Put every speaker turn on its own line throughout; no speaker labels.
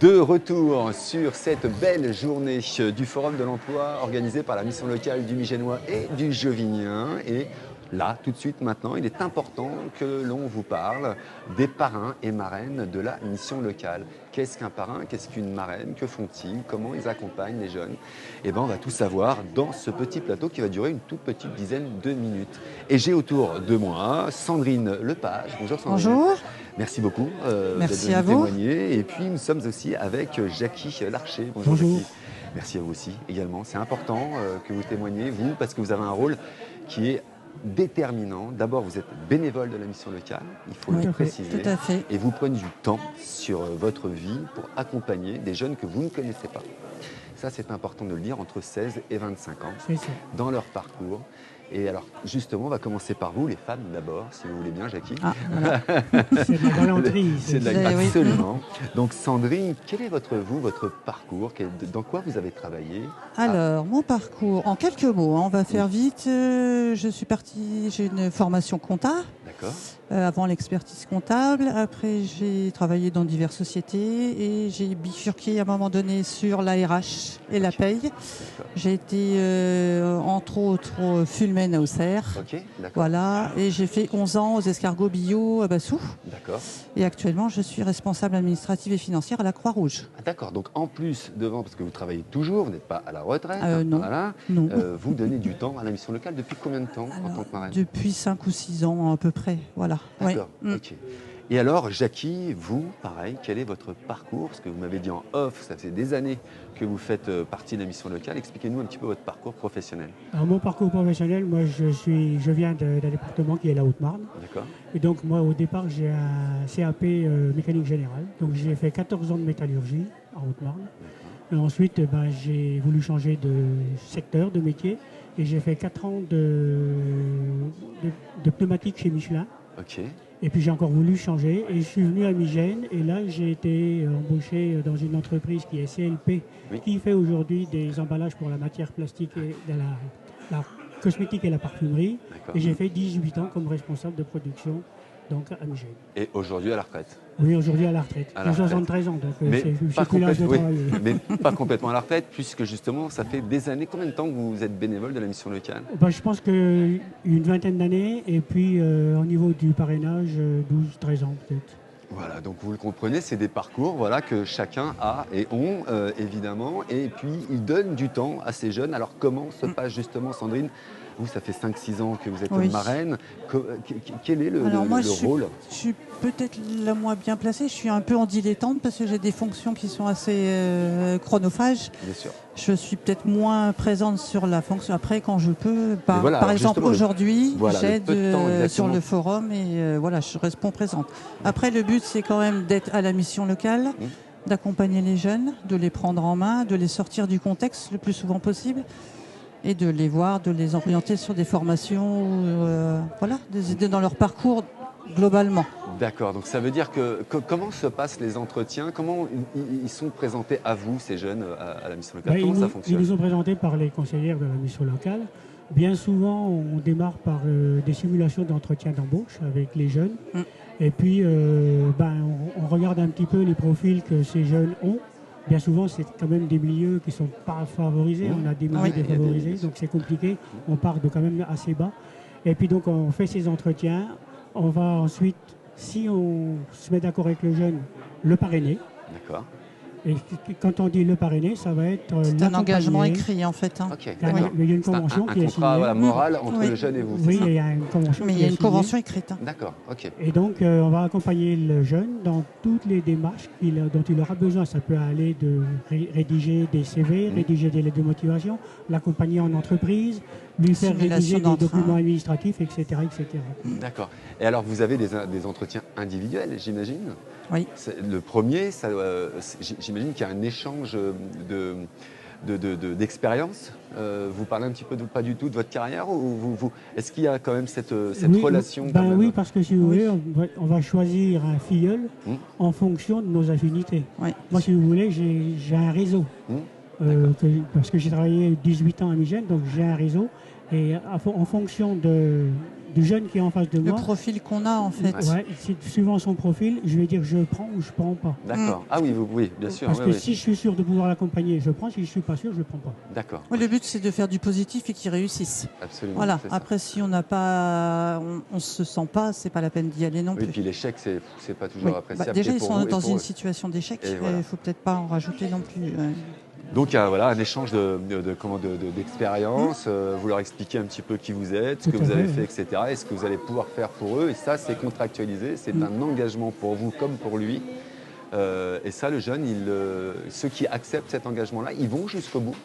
De retour sur cette belle journée du Forum de l'Emploi organisée par la mission locale du Migénois et du Jovinien. Et là, tout de suite maintenant, il est important que l'on vous parle des parrains et marraines de la mission locale. Qu'est-ce qu'un parrain? Qu'est-ce qu'une marraine? Que font-ils? Comment ils accompagnent les jeunes? Eh bien, on va tout savoir dans ce petit plateau qui va durer une toute petite dizaine de minutes. Et j'ai autour de moi Sandrine Lepage. Bonjour Sandrine.
Bonjour.
Merci beaucoup
Merci
de
à
nous
vous.
témoigner. Et puis nous sommes aussi avec Jackie Larcher. Bonjour,
Bonjour.
Jackie. Merci à vous aussi également. C'est important que vous témoigniez, vous, parce que vous avez un rôle qui est déterminant. D'abord, vous êtes bénévole de la mission locale, il faut
Oui,
le préciser.
tout à fait.
Et vous prenez du temps sur votre vie pour accompagner des jeunes que vous ne connaissez pas. Ça, c'est important de le dire, entre 16 et 25 ans,
C'est ça.
dans leur parcours. Et alors, justement, on va commencer par vous, les femmes d'abord, si vous voulez bien, Jackie.
Ah, voilà.
C'est de la galanterie.
C'est de la...
Oui.
Absolument. Donc, Sandrine, quel est votre parcours? Dans quoi vous avez travaillé?
Alors, mon parcours, en quelques mots, on va faire vite. Je suis partie, j'ai une formation comptable,
D'accord.
avant l'expertise comptable. Après, j'ai travaillé dans diverses sociétés et j'ai bifurqué à un moment donné sur la RH et la paye. J'ai été, entre autres, Fulmen à Auxerre.
Ok, d'accord.
Voilà, et j'ai fait 11 ans aux escargots bio à Bassou.
D'accord.
Et actuellement, je suis responsable administrative et financière à la Croix-Rouge.
Ah, d'accord. Donc, en plus, parce que vous travaillez toujours, vous n'êtes pas à la retraite.
Non.
Voilà.
Non.
Vous donnez du temps à la mission locale depuis combien de temps en tant que marraine?
Depuis 5 ou 6 ans à peu près, voilà.
D'accord,
Ouais.
ok. Et alors, Jackie, vous, pareil, quel est votre parcours? Parce que vous m'avez dit en off, ça fait des années que vous faites partie de la mission locale. Expliquez-nous un petit peu votre parcours professionnel.
Alors, mon parcours professionnel, moi, je viens d'un département qui est la Haute-Marne.
D'accord.
Et donc, moi, au départ, j'ai un CAP mécanique générale. Donc, j'ai fait 14 ans de métallurgie en Haute-Marne. Et ensuite, j'ai voulu changer de secteur, de métier. Et j'ai fait 4 ans de pneumatique chez Michelin.
Ok.
Et puis j'ai encore voulu changer et je suis venu à Migène et là j'ai été embauché dans une entreprise qui est CLP,
Oui.
qui fait aujourd'hui des emballages pour la matière plastique et de la cosmétique et la parfumerie.
D'accord.
Et j'ai fait 18 ans comme responsable de production donc à Migène.
Et aujourd'hui à la retraite?
Oui, aujourd'hui à la retraite.
À la
J'ai
retraite.
73 ans, donc
Mais
je
pas,
suis plus l'âge de
oui,
travailler.
mais pas complètement à la retraite, puisque justement, ça fait des années. Combien de temps que vous êtes bénévole de la mission locale?
Je pense qu'une vingtaine d'années et puis au niveau du parrainage, 12-13 ans peut-être.
Voilà, donc vous le comprenez, c'est des parcours voilà, que chacun a et ont, évidemment. Et puis, il donne du temps à ces jeunes. Alors, comment se passe justement, Sandrine? Vous, ça fait 5-6 ans que vous êtes
Oui.
marraine. Quel est le
Alors moi,
rôle?
je suis peut-être la moins bien placée. Je suis un peu en dilettante parce que j'ai des fonctions qui sont assez chronophages.
Bien sûr.
Je suis peut-être moins présente sur la fonction. Après, quand je peux, par
voilà, alors
exemple,
justement,
aujourd'hui,
voilà, le
j'aide
peu de temps, exactement.
sur le forum et voilà, je réponds présente. Après, le but, c'est quand même d'être à la mission locale, d'accompagner les jeunes, de les prendre en main, de les sortir du contexte le plus souvent possible et de les voir, de les orienter sur des formations, voilà, des aider dans leur parcours globalement.
D'accord, donc ça veut dire que comment se passent les entretiens? Comment ils sont présentés à vous, ces jeunes, à la mission locale? Comment ça
Ils
fonctionne?
nous sont présentés par les conseillères de la mission locale. Bien souvent, on démarre par des simulations d'entretien d'embauche avec les jeunes. Et puis, on regarde un petit peu les profils que ces jeunes ont. Bien souvent, c'est quand même des milieux qui ne sont pas favorisés. On a des milieux défavorisés, donc c'est compliqué. On part de quand même assez bas. Et puis, donc, on fait ces entretiens. On va ensuite, si on se met d'accord avec le jeune, le parrainer.
D'accord.
Et quand on dit le parrainer, ça va être
C'est un engagement
l'accompagner.
écrit en fait.
Ok,
Mais
d'accord.
il y a une
C'est
convention qui est
contrat
signée.
voilà, moral entre
Oui.
le jeune et vous. c'est
Oui,
ça?
il y a une convention.
Mais il
qui
y a
est
une
signée.
convention écrite. Hein.
D'accord, ok.
Et donc, on va accompagner le jeune dans toutes les démarches dont il aura besoin. Ça peut aller de rédiger des CV, rédiger des lettres de motivation, l'accompagner en entreprise, lui faire
Simulation
rédiger des
d'emprunt.
documents administratifs, etc. etc.
D'accord. Et alors, vous avez des entretiens individuels, j'imagine?
Oui.
Le premier, j'imagine qu'il y a un échange d'expérience. Vous parlez un petit peu, pas du tout de votre carrière ou est-ce qu'il y a quand même cette relation quand même?
Oui, parce que si vous voulez, on va choisir un filleul en fonction de nos affinités.
Oui.
Moi, si vous voulez, j'ai un réseau. Parce que j'ai travaillé 18 ans à Migène, donc j'ai un réseau. Et en fonction de du jeune qui est en face de
Le
moi.
profil qu'on a en fait.
Ouais, suivant son profil, je vais dire je prends ou je prends pas.
D'accord. Ah oui, oui, bien sûr.
Parce
oui,
que
oui.
si je suis sûr de pouvoir l'accompagner, je prends. Si je ne suis pas sûr, je ne prends pas.
D'accord.
Ouais, le but c'est de faire du positif et qu'ils réussissent.
Absolument.
Voilà.
c'est ça.
Après, si on n'a pas, on se sent pas, c'est pas la peine d'y aller non
Oui,
plus.
puis l'échec, c'est pas toujours
Oui.
appréciable.
Déjà,
et
ils
pour
sont
vous, et
dans
pour
une
eux.
situation d'échec.
Et
Il
voilà.
faut peut-être pas en rajouter non plus.
Donc il y a voilà, un échange d'expérience, vous leur expliquez un petit peu qui vous êtes, ce que
Tout à
vous avez
fait,
fait, etc. Et ce que vous allez pouvoir faire pour eux. Et ça, c'est contractualisé, c'est un engagement pour vous comme pour lui. Et ça, le jeune, ceux qui acceptent cet engagement-là, ils vont jusqu'au bout.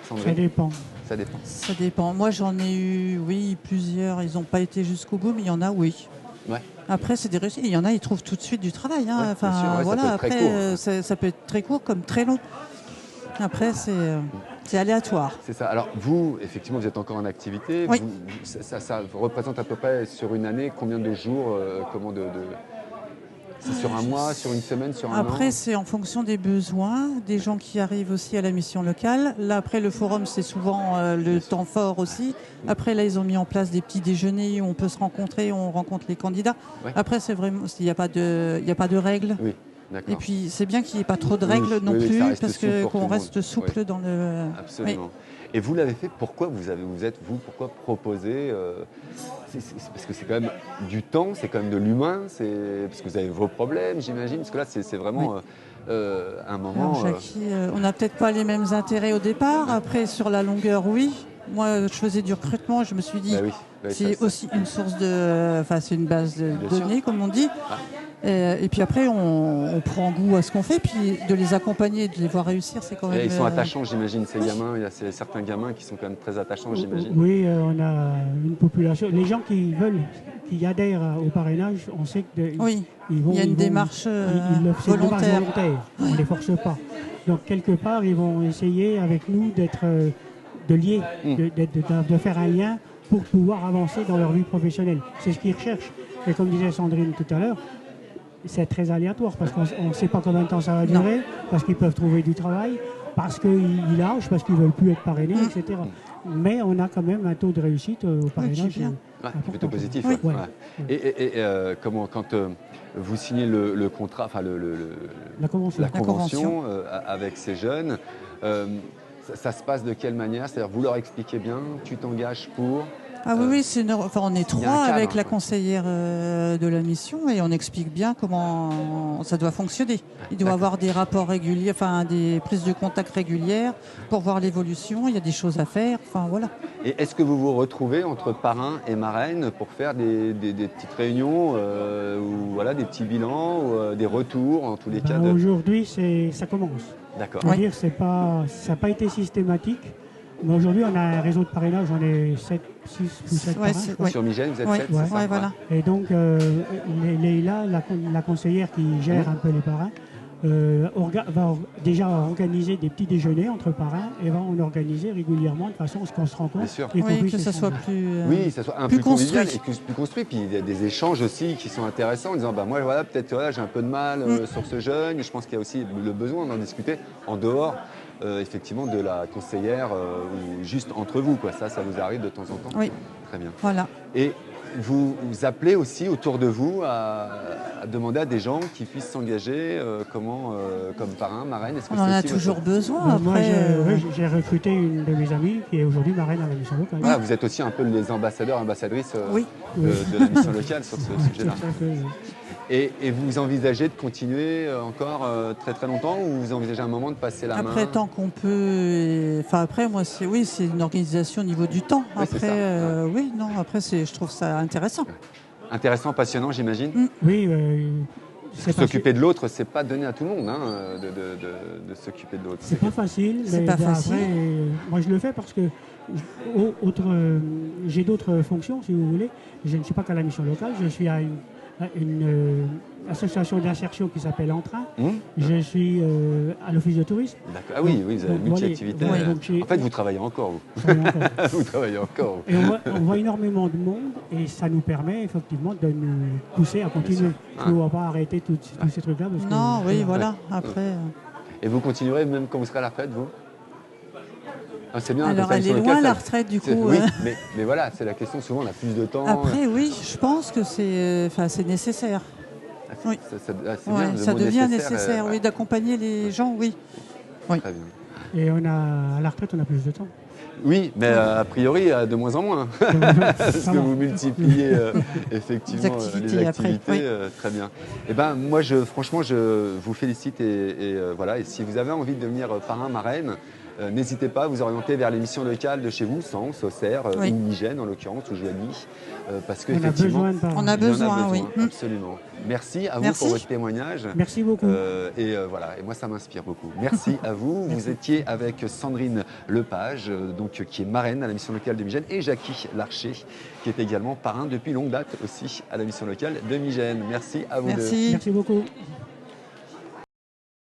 Sandrine,
Ça dépend.
ça dépend.
Ça dépend. Moi, j'en ai eu, oui, plusieurs. Ils n'ont pas été jusqu'au bout, mais il y en a, oui.
Ouais.
Après, c'est des réussites. Il y en a, ils trouvent tout de suite du travail. Hein.
Ouais,
Enfin,
bien sûr, ouais, ça
voilà.
peut être très
Après,
court.
ça peut être très court comme très long. Après, c'est aléatoire.
C'est ça. Alors vous, effectivement, vous êtes encore en activité.
Oui.
Ça représente à peu près sur une année combien de jours c'est sur un mois, sur une semaine, sur un an
Après, c'est en fonction des besoins, des gens qui arrivent aussi à la mission locale. Là, après, le forum, c'est souvent le temps fort aussi. Après, là, ils ont mis en place des petits déjeuners où on peut se rencontrer, on rencontre les candidats.
Ouais.
Après, c'est vraiment, il n'y a pas de règles.
Oui, d'accord.
Et puis, c'est bien qu'il n'y ait pas trop de règles
Oui,
non
oui,
plus,
ça reste
parce
souple
que
pour tout
qu'on
le
reste
monde.
souple
Oui.
dans le.
Absolument. Et vous l'avez fait, pourquoi pourquoi proposer parce que c'est quand même du temps, c'est quand même de l'humain, parce que vous avez vos problèmes, j'imagine, parce que là, c'est vraiment un moment...
Alors, Jackie, on n'a peut-être pas les mêmes intérêts au départ. Après, sur la longueur, oui. Moi, je faisais du recrutement. Je me suis dit,
bah oui, bah,
c'est
ça-
aussi une source de, enfin, c'est une base de
Bien sûr.
données, comme on dit.
Ah.
Et puis après, on prend goût à ce qu'on fait. Puis de les accompagner, de les voir réussir, c'est quand même.
Et ils sont attachants, j'imagine, ces gamins. Il y a certains gamins qui sont quand même très attachants, j'imagine.
Oui, on a une population. Les gens qui adhèrent au parrainage, on sait qu'ils
Oui,
vont.
il y a une
ils vont-
démarche
c'est une démarche
volontaire.
volontaire. On ne les force pas. Donc quelque part, ils vont essayer avec nous de lier, de faire un lien pour pouvoir avancer dans leur vie professionnelle. C'est ce qu'ils recherchent. Et comme disait Sandrine tout à l'heure, c'est très aléatoire parce qu'on ne sait pas combien de temps ça va durer, parce qu'ils peuvent trouver du travail, parce qu'ils lâchent, parce qu'ils ne veulent plus être parrainés, etc. Mais on a quand même un taux de réussite au parrainage.
bien.
Ouais,
important.
plutôt positif.
Oui.
Ouais.
Ouais.
Et comment, quand vous signez le contrat, enfin
La convention.
la convention
convention.
avec ces jeunes, ça se passe de quelle manière? C'est-à-dire, vous leur expliquez bien, tu t'engages pour...
Ah oui, enfin, on est
il y a un
trois
cadre,
avec la
quoi.
conseillère de la mission et on explique bien comment ça doit fonctionner. Il doit
D'accord.
avoir des rapports réguliers, enfin des prises de contact régulières pour voir l'évolution. Il y a des choses à faire. Enfin voilà.
Et est-ce que vous vous retrouvez entre parrain et marraine pour faire des petites réunions ou voilà, des petits bilans ou des retours, en tous les cas
Aujourd'hui, ça commence.
D'accord.
On va dire ça n'a pas été systématique. Mais aujourd'hui, on a un réseau de parrainage, on est 6 ou 7
Ouais,
parrains.
c'est-
je crois.
ouais.
Sur Migène, vous êtes
Ouais,
7, c'est ça?
ouais, voilà.
Et donc, Leïla, la conseillère qui gère un peu les parrains, va déjà organiser des petits déjeuners entre parrains et va en organiser régulièrement de façon à ce qu'on se rencontre.
Bien sûr.
et qu'on
Oui,
puisse
que ça soit
échanger.
plus.
Oui, ça soit un
plus
plus convivial
construit.
et plus construit. Puis il y a des échanges aussi qui sont intéressants en disant bah moi voilà peut-être voilà, j'ai un peu de mal sur ce jeune. Et je pense qu'il y a aussi le besoin d'en discuter en dehors effectivement de la conseillère ou juste entre vous quoi. Ça vous arrive de temps en temps.
Oui,
Très bien.
voilà.
Et vous appelez aussi autour de vous à demander à des gens qui puissent s'engager comme parrain, marraine. Est-ce que
On en
c'est
a
aussi votre-
toujours besoin.
Moi,
Après,
j'ai recruté une de mes amies qui est aujourd'hui marraine à la mission locale.
Voilà, vous êtes aussi un peu les ambassadeurs, ambassadrices
Oui.
de la mission locale sur ce sujet-là.
C'est ça que-
Et vous envisagez de continuer encore très très longtemps ou vous envisagez un moment de passer la main?
Après, tant qu'on peut. Enfin, après, moi, c'est une organisation au niveau du temps.
Oui, c'est
Après,
ça.
oui, non, après, je trouve ça intéressant.
Intéressant, passionnant, j'imagine.
Oui, c'est pas,
S'occuper de l'autre, c'est pas donné à tout le monde hein, de s'occuper de l'autre.
c'est pas facile.
C'est
mais
pas
bon,
facile.
Après, moi, je le fais parce que j'ai d'autres fonctions, si vous voulez. Je ne suis pas qu'à la mission locale, je suis à une association d'insertion qui s'appelle Entrain. Je suis à l'office de tourisme.
D'accord. Ah oui, oui, vous avez
Donc,
multi-activité.
voilà, donc j'ai-
En fait, vous travaillez encore, vous.
Je travaille encore.
Vous travaillez encore. vous.
Et on voit énormément de monde et ça nous permet effectivement de nous pousser à continuer. On ne va pas arrêter tous ces trucs-là. Parce que-
Non, oui, voilà. Après,
Et vous continuerez même quand vous serez à la retraite, vous? Ah, c'est bien.
Alors,
comme ça,
elle est
mission
loin,
locale,
la
ça-
retraite, du
c'est-
coup.
Oui, mais voilà, c'est la question. Souvent, on a plus de temps.
Après, oui, je pense que c'est nécessaire. Oui.
C'est
Ouais,
bien, le
ça
mot
devient
nécessaire,
nécessaire, oui, d'accompagner les gens, oui. Oui.
Très bien.
Et à la retraite, on a plus de temps.
Oui, mais a priori, de moins en moins. Parce que vous multipliez effectivement
Les
les
activités,
activités.
après,
Très bien. Et ben, moi, franchement, je vous félicite et voilà. Et si vous avez envie de devenir parrain, marraine, n'hésitez pas à vous orienter vers les missions locales de chez vous, Sens, Auxerre
Oui.
ou Nigène en l'occurrence, ou Joigny, parce que
On a
effectivement,
besoin de parents.
On a
il y en
besoin, oui.
absolument. Merci à vous
Merci.
pour votre témoignage.
Merci beaucoup.
Voilà, et moi ça m'inspire beaucoup. Merci à vous. Vous étiez avec Sandrine Lepage, donc, qui est marraine à la mission locale de Migène, et Jackie Larcher, qui est également parrain depuis longue date aussi à la mission locale de Migène. Merci à vous deux.
Merci.
Merci beaucoup.